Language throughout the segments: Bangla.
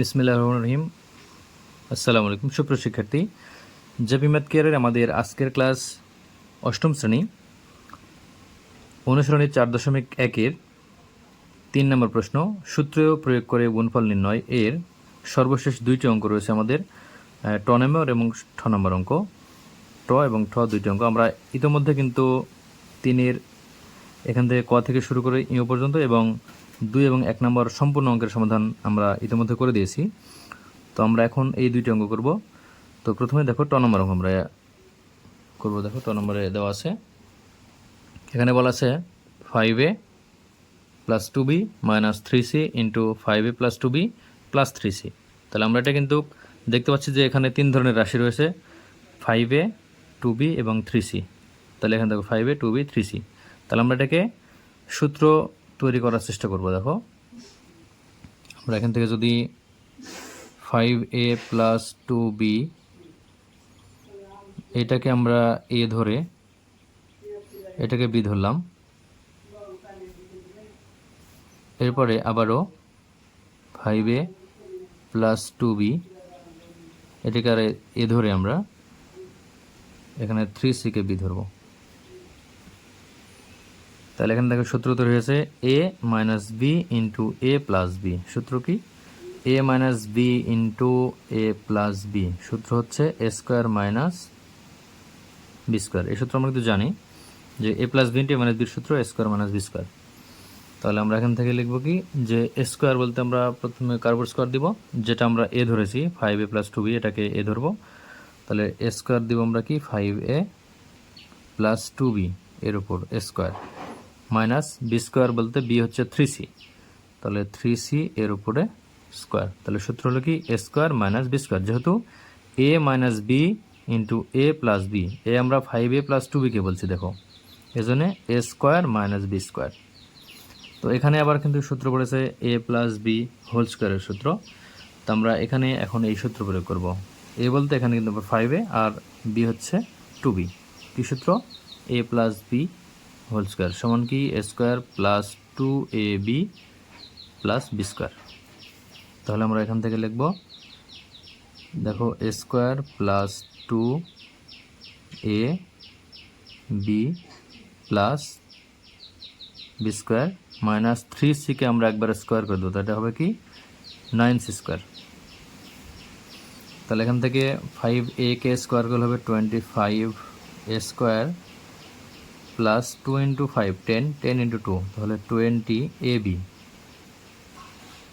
বিসমিল্লাহির রহমানির রহিম। আসসালামু আলাইকুম সুপ্রিয় শিক্ষার্থী, জেপি ম্যাথ কেয়ারের আমাদের আজকের ক্লাস অষ্টম শ্রেণী, অনুসরণী 4.1-এর 3 নম্বর প্রশ্ন, সূত্র প্রয়োগ করে গুণফল নির্ণয় এর সর্বশেষ দুইটি অঙ্ক রয়েছে আমাদের, ট নম্বর এবং ঠ নম্বর অঙ্ক। ট এবং ঠ দুইটি অঙ্ক আমরা ইতিমধ্যে কিন্তু 3-এর এখান থেকে ক থেকে শুরু করে ইউ পর্যন্ত এবং 2 এবং 1 নম্বর সম্পূর্ণ অঙ্কের সমাধান আমরা ইতিমধ্যে করে দিয়েছি। তো আমরা এখন এই দুইটি অঙ্ক করব। তো প্রথমে দেখো ট নম্বর অঙ্ক আমরা করব। দেখো ট নম্বরে দেওয়া আছে, এখানে বলা আছে 5a plus 2b minus 3c into 5a plus 2b plus 3c। তাহলে আমরা এটা কিন্তু দেখতে পাচ্ছি যে এখানে 3 ধরনের রাশি রয়েছে, 5a 2b এবং 3c। তাহলে এখানে দেখো 5a 2b 3c। তাহলে আমরা এটাকে সূত্র তৈরি করার চেষ্টা করব। দেখো আমরা এখান থেকে যদি 5a প্লাস 2b এটাকে আমরা এ ধরে এটাকে বি ধরলাম, এরপরে আবারও 5a প্লাস 2b এটাকে আর এ ধরে আমরা এখানে 3c-কে বি ধরব। তাহলে এখানে দেখো সূত্র তৈরি হয়েছে a minus B into A plus B. সূত্র কি? a minus B into A plus B. সূত্র হচ্ছে A square minus B square. এই সূত্র আমরা কিন্তু জানি যে A plus B into A minus বির সূত্র A square minus B square. তাহলে আমরা এখান থেকে লিখব কি, যে এ স্কোয়ার বলতে আমরা প্রথমে কার উপর স্কোয়ার দিব, যেটা আমরা এ ধরেছি 5a প্লাস 2b এটাকে এ ধরব। তাহলে এ স্কোয়ার দিব আমরা কি 5a প্লাস 2b এর উপর এ স্কোয়ার মাইনাস বি স্কোয়ার বলতে বি হচ্ছে 3c, তাহলে 3c এর উপরে স্কোয়ার। তাহলে সূত্র হলো কি A square minus B square. যেহেতু এ minus B into A plus B, এ আমরা 5a প্লাস 2b-কে বলছি, দেখো এজন্য এ স্কোয়ার মাইনাস বি স্কোয়ার। তো এখানে আবার কিন্তু সূত্র পড়েছে এ প্লাস বি হোল স্কোয়ারের সূত্র। তো আমরা এখানে এখন এই সূত্র প্রয়োগ করব। এ বলতে এখানে কিন্তু 5a আর বি হচ্ছে 2b। কি সূত্র? A plus B whole square সমান কি A square plus 2ab plus B square. তাহলে আমরা এখান থেকে লিখব, দেখো A square plus 2ab plus B square minus 3c-কে আমরা একবার স্কোয়ার করে দেবো, এটা হবে কি 9c স্কোয়ার। তাহলে এখান থেকে 5a-কে স্কোয়ার করলে হবে 25a square plus 2 into 5 10, 10 into 2 তাহলে 20ab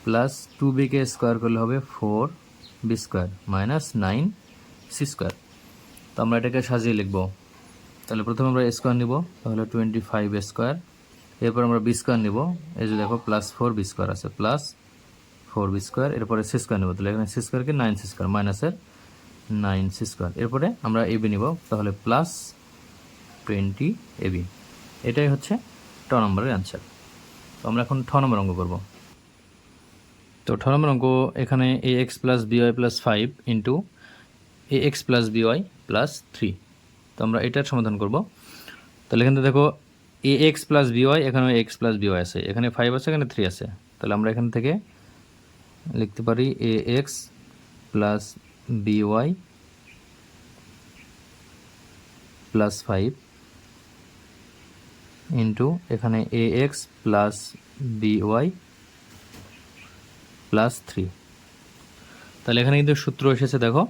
প্লাস 2b-কে স্কোয়ার করলে হবে 4b square minus 9c square. তো আমরা এটাকে সাজিয়ে লিখব। তাহলে প্রথমে আমরা স্কোয়ার নিব, তাহলে 25a স্কোয়ার, এরপর আমরা বি স্কোয়ার নিব, এই যে দেখো প্লাস 4b স্কোয়ার আছে, প্লাস 4b স্কোয়ার, এরপরে সি স্কোয়ার নেব, তাহলে এখানে সি স্কোয়ারকে 9c স্কোয়ার মাইনাসের 9c স্কোয়ার, এরপরে আমরা এবি নিব, তাহলে প্লাস 20ab। এটাই হচ্ছে ট নম্বরের অ্যান্সার। তো আমরা এখন ঠ নম্বর অঙ্ক করব। তো ঠ নম্বর অঙ্ক, এখানে A X plus B Y plus 5 into A X plus B Y plus 3। তো আমরা এটার সমাধান করব। তাহলে এখানে দেখো এ এক্স প্লাস বিওয়াই, এখানে এক্স প্লাস বিওয়াই আছে, এখানে 5 আছে, এখানে 3 আছে। তাহলে আমরা এখান থেকে লিখতে পারি A X plus B Y plus 5 into এখানে A X plus B Y plus 3। তাহলে এখানে কিন্তু সূত্র এসেছে, দেখো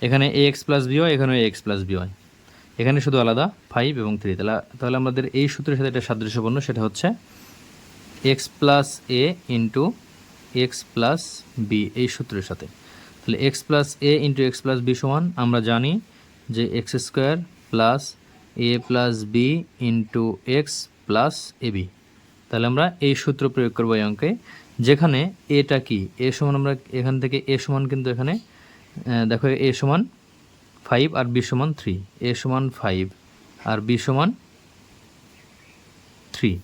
এখানে এ এক্স প্লাস বিওয়াই, এখানে এ এক্স প্লাস বিওয়াই, এখানে শুধু আলাদা 5 এবং 3। তাহলে আমাদের এই সূত্রের সাথে এটা সাদৃশ্যপূর্ণ, সেটা হচ্ছে X plus A into X plus B এই সূত্রের সাথে। তাহলে X plus A into X plus B সমান আমরা জানি যে X square plus A plus B into X plus A B. তাহলে আমরা এই সূত্র প্রয়োগ করবো এই অঙ্কে, যেখানে এটা কি এ সমান, আমরা এখান থেকে এ সমান কিন্তু এখানে দেখো এ সমান 5 আর বি সমান 3, এ সমান 5 আর বি সমান 3,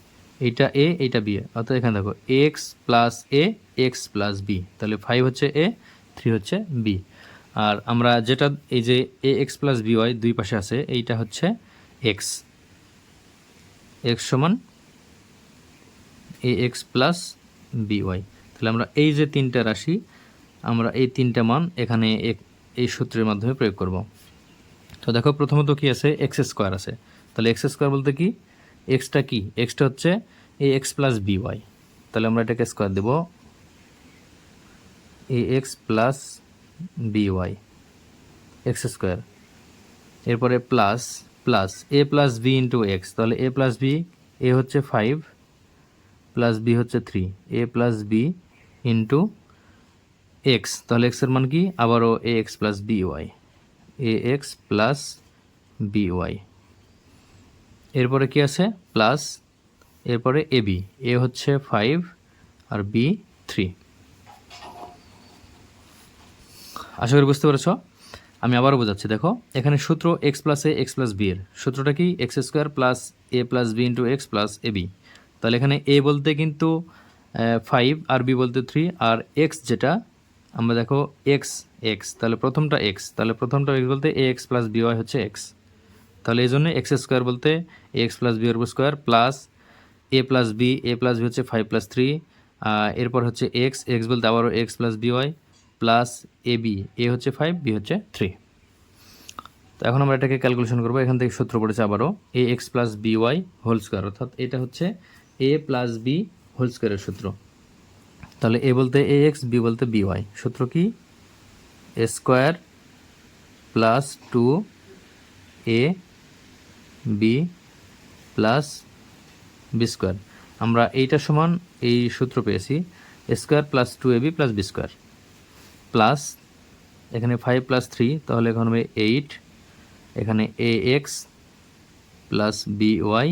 এইটা এ এইটা বি, অর্থাৎ এখানে দেখো x plus A X plus B, তাহলে 5 হচ্ছে এ 3 হচ্ছে বি। আর আমরা যেটা এই যে এ এক্স প্লাস বি ওয়াই দুই পাশে আছে, এইটা হচ্ছে এক্স, এক্স সমান এ এক্স প্লাস বি ওয়াই। তাহলে আমরা এই যে তিনটা রাশি আমরা এই তিনটা মান এখানে এই সূত্রের মাধ্যমে প্রয়োগ করব। তো দেখো প্রথমত কি আছে, এক্স স্কোয়ার আছে। তাহলে এক্স স্কোয়ার বলতে কি, এক্সটা কি, এক্সটা হচ্ছে A X plus B Y. তাহলে আমরা এটাকে স্কোয়ার দেব, A X plus B Y X square. এরপরে plus plus A plus B into X. তাহলে এ প্লাস বি, এ হচ্ছে 5 প্লাস বি হচ্ছে 3, এ প্লাস বি ইন্টু এক্স। তাহলে এক্সের মান কি, আবারও A X plus B Y, A X plus B Y. এরপরে কি আছে, প্লাস, এরপরে এ বি, এ হচ্ছে 5 আর বি 3। আশা করি বুঝতে পেরেছ। আমি আবারও বোঝাচ্ছি, দেখো এখানে সূত্র X plus A X plus B এর সূত্রটা কি, X square plus A plus B into X plus A B. তাহলে এখানে এ বলতে কিন্তু 5 আর বি বলতে 3, আর এক্স যেটা আমরা দেখো এক্স এক্স, তাহলে প্রথমটা এক্স, তাহলে প্রথমটা এক্স বলতে A X plus B Y হচ্ছে এক্স। তাহলে এই জন্য এক্স স্কোয়ার বলতে A X plus B or square plus A plus B, A plus B হচ্ছে 5 প্লাস 3, এরপর হচ্ছে এক্স, এক্স বলতে আবারও X plus B Y plus A B, A হচ্ছে 5, বি হচ্ছে 3। তো এখন আমরা এটাকে ক্যালকুলেশন করবো। এখান থেকে সূত্র পড়েছে আবারও A X plus B Y whole square, অর্থাৎ এটা হচ্ছে এ প্লাস বি হোল স্কোয়ারের সূত্র। তাহলে এ বলতে এ এক্স, বি বলতে বি ওয়াই। সূত্র কি, A square plus 2 A B plus B square. আমরা এইটার সমান এই সূত্র পেয়েছি, A square plus 2 A B plus B square plus এখানে 5 প্লাস 3, তাহলে এখন হবে 8, এখানে A X plus B Y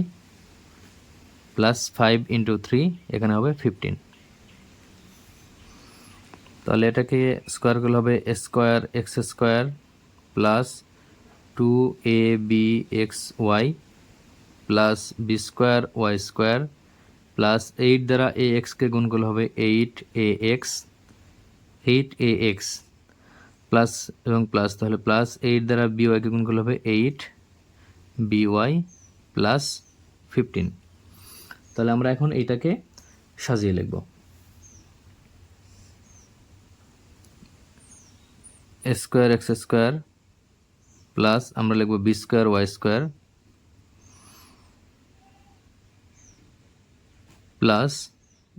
plus 5 into 3, এখানে হবে 15। তাহলে এটাকে স্কোয়ার করলে হবে A square X square plus 2 A B X Y plus B square Y square plus 8 দ্বারা এ এক্সকে গুণ করলে হবে 8 এ এক্স প্লাস এবং প্লাস, তাহলে প্লাস 8 দ্বারা বি ওয়াইকে গুণ করলে হবে 8 বি ওয়াই প্লাস 15। তাহলে আমরা এখন এইটাকে সাজিয়ে লিখব, A square X square plus আমরা লিখব B square Y square plus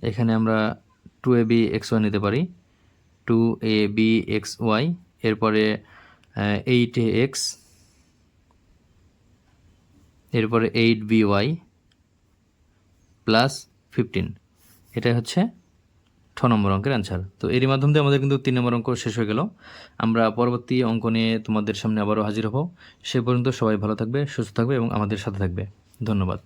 এখানে আমরা 2 এ বি এক্স ওয়াই নিতে পারি, 2 এ বি এক্স ওয়াই, এরপরে 8 এ এক্স, এরপরে 8 বি ওয়াই প্লাস 15। এটাই হচ্ছে 6 নম্বর অঙ্কের অ্যান্সার। তো এরই মাধ্যম দিয়ে আমাদের কিন্তু 3 নম্বর অঙ্ক শেষ হয়ে গেল। আমরা পরবর্তী অঙ্ক নিয়ে তোমাদের সামনে আবারও হাজির হব। সে পর্যন্ত সবাই ভালো থাকবে, সুস্থ থাকবে এবং আমাদের সাথে থাকবে। ধন্যবাদ।